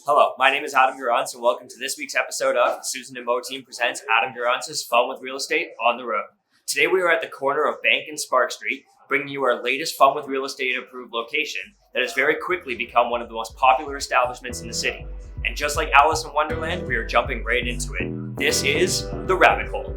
Hello, my name is Adam Garance and welcome to this week's episode of Susan and Mo Team presents Adam Garance's Fun with Real Estate on the Road. Today we are at the corner of Bank and Spark Street, bringing you our latest Fun with Real Estate approved location that has very quickly become one of the most popular establishments in the city. And just like Alice in Wonderland, we are jumping right into it. This is The Rabbit Hole.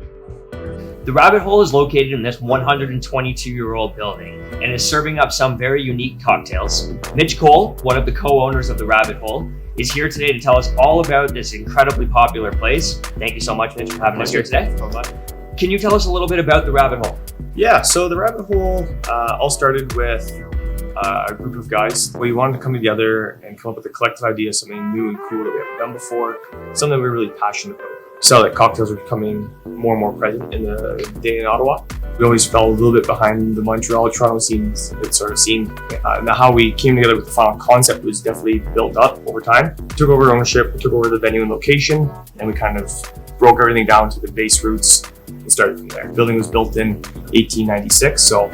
The Rabbit Hole is located in this 122-year-old building and is serving up some very unique cocktails. Mitch Cole, one of the co-owners of The Rabbit Hole, is here today to tell us all about this incredibly popular place. Thank you so much, Mitch, for having us here today. Can you tell us a little bit about The Rabbit Hole? Yeah, so The Rabbit Hole all started with a group of guys. We wanted to come together and come up with a collective idea, something new and cool that we haven't done before, something we're really passionate about. So that cocktails are becoming more and more present in the day in Ottawa. We always fell a little bit behind the Montreal, Toronto scenes, Now how we came together with the final concept was definitely built up over time. We took over ownership, we took over the venue and location, and we kind of broke everything down to the base roots and started from there. The building was built in 1896, so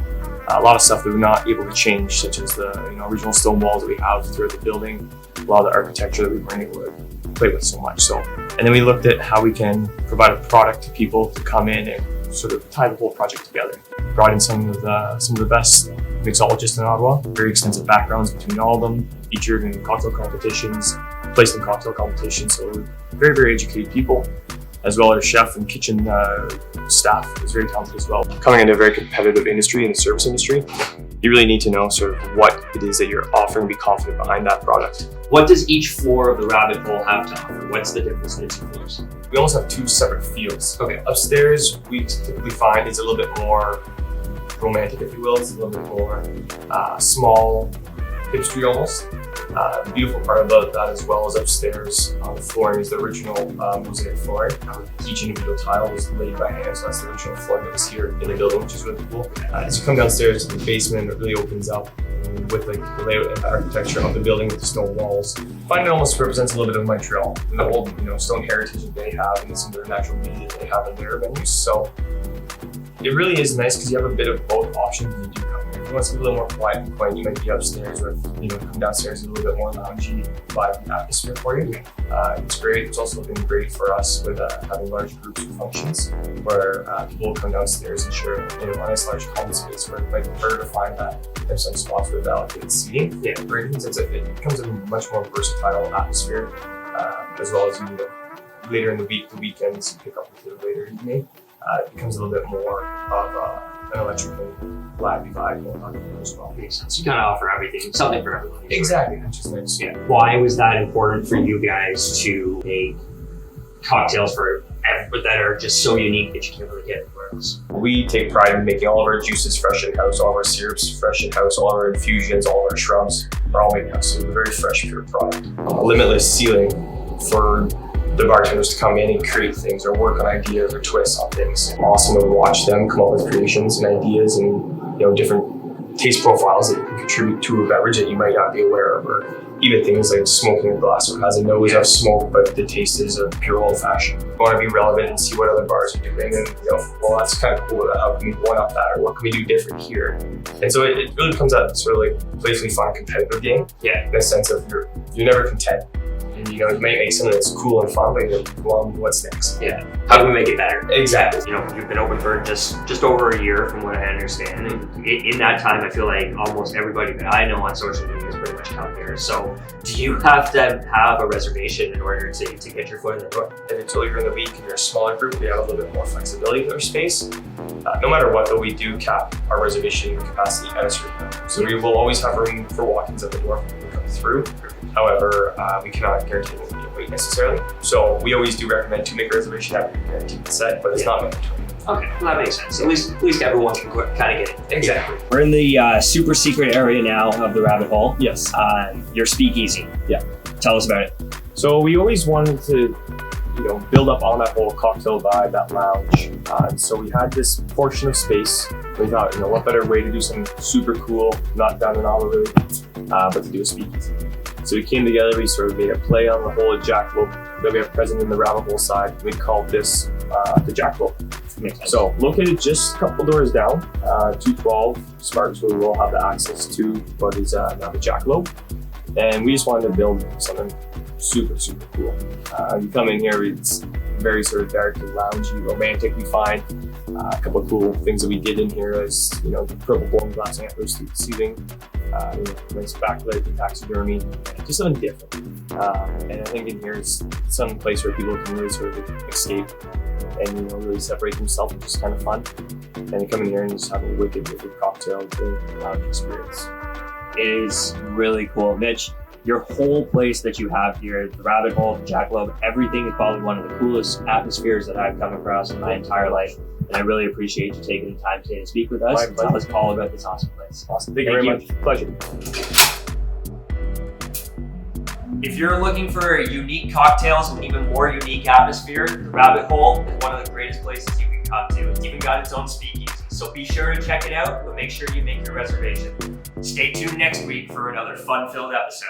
a lot of stuff that we're not able to change, such as the original stone walls that we have throughout the building, a lot of the architecture that we weren't able to play with so much. And then we looked at how we can provide a product to people to come in and sort of tie the whole project together. Brought in some of the best mixologists in Ottawa, very extensive backgrounds between all of them, featured in cocktail competitions, placed in cocktail competitions, so very, very educated people, as well as chef and kitchen staff is very talented as well. Coming into a very competitive industry, in the service industry, you really need to know sort of what it is that you're offering, be confident behind that product. What does each floor of The Rabbit Hole have to offer? What's the difference in the two floors? We almost have two separate fields. Okay. Upstairs, we typically find is a little bit more romantic, if you will. It's a little bit more small, hipstery almost. The beautiful part about that as well is upstairs, the flooring is the original mosaic flooring. Each individual tile was laid by hand, so that's the original flooring that was here in the building, which is really cool. As you come downstairs to the basement, it really opens up with like the layout and the architecture of the building with the stone walls. I find it almost represents a little bit of Montreal and the old stone heritage that they have and some of their natural beauty that they have in their venues. So it really is nice because you have a bit of both options when you do come here. If you want something a little more quiet and quaint, you might be upstairs, or come downstairs is a little bit more loungy vibe and atmosphere for you. It's great. It's also been great for us with having large groups of functions where people will come downstairs and share a nice large common space where it might be harder to find that. There's some spots with allocated seating. For instance, it becomes a much more versatile atmosphere, as well as later in the week, the weekends, you pick up with it later evening. It becomes a little bit more of an electrical lively vibe going on as well. Makes sense. You kind of offer everything, something for everyone. Exactly, which is nice. Yeah. Why was that important for you guys to make cocktails that are just so unique that you can't really get anywhere else? We take pride in making all of our juices fresh in-house, all of our syrups fresh in-house, all of our infusions, all of our shrubs are all made in-house. So it's a very fresh, pure product. A limitless ceiling for the bartenders to come in and create things or work on ideas or twists on things. Awesome to watch them come up with creations and ideas and different taste profiles that you can contribute to a beverage that you might not be aware of, or even things like smoking a glass that has a nose of smoke but the taste is a pure old-fashioned. You want to be relevant and see what other bars are doing, and well, that's kind of cool. How can we one up that, or what can we do different here? And so it really becomes that sort of like playfully fun competitive game. Yeah. In a sense of you're never content. And you might make something that's cool and fun, but well, what's next? Yeah. How can we make it better? Exactly. You've been open for just over a year from what I understand. And in that time, I feel like almost everybody that I know on social media has pretty much come here. So do you have to have a reservation in order to get your foot in the door? And until you're in the week and you're a smaller group, we have a little bit more flexibility with our space. No matter what, though, we do cap our reservation capacity at a certain number. So we will always have room for walk-ins at the door when we come through. However, we cannot guarantee that we'll be a wait necessarily. So we always do recommend to make a reservation after you guarantee the set, but it's not mandatory. Okay, well, that makes sense. At least everyone can kind of get it. Exactly. We're in the super secret area now of the Rabbit Hole. Yes. Your speakeasy. Yeah. Tell us about it. So we always wanted to, build up on that whole cocktail vibe, that lounge. So we had this portion of space. We thought, what better way to do something super cool, not down in Ottawa really, but to do a speakeasy. So we came together, we sort of made a play on the whole jackalope that we have present in the Rabbit Hole side. We called this the jackalope. Makes sense. So located just a couple doors down, 212 Sparks, where we'll have the access to what is now the Jackalope. And we just wanted to build something super, super cool. You come in here, it's very sort of dark and loungy, romantic, we find. A couple of cool things that we did in here is, the purple blown glass antlers through the ceiling, nice backlit and taxidermy, just something different. And I think in here is some place where people can really sort of escape and really separate themselves, which is kind of fun. And then come in here and just have a wicked cocktail lounge experience. It is really cool. Mitch, your whole place that you have here, the rabbit hole, the jackalope, everything is probably one of the coolest atmospheres that I've come across in my entire life. And I really appreciate you taking the time today to speak with us and tell us all about this awesome place. Awesome. Thank you very much. Pleasure. If you're looking for unique cocktails and even more unique atmosphere, the Rabbit Hole is one of the greatest places you can come to. It's even got its own speakeasy. So be sure to check it out, but make sure you make your reservation. Stay tuned next week for another fun-filled episode.